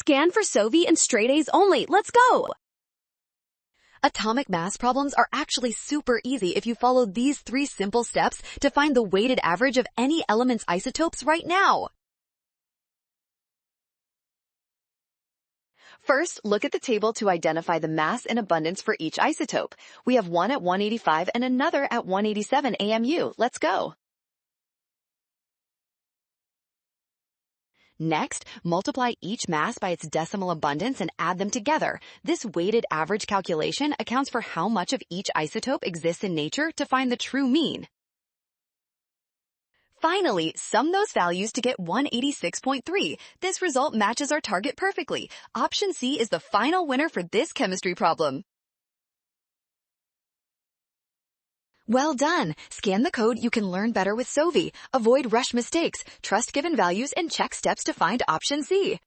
Scan for Sovi and straight A's only. Let's go! Atomic mass problems are actually super easy if you follow these 3 simple steps to find the weighted average of any element's isotopes right now. First, look at the table to identify the mass and abundance for each isotope. We have one at 185 and another at 187 AMU. Let's go. Next, multiply each mass by its decimal abundance and add them together. This weighted average calculation accounts for how much of each isotope exists in nature to find the true mean. Finally, sum those values to get 186.3. This result matches our target perfectly. Option C is the final winner for this chemistry problem. Well done! Scan the code you can learn better with Sovi. Avoid rush mistakes, trust given values, and check steps to find option C.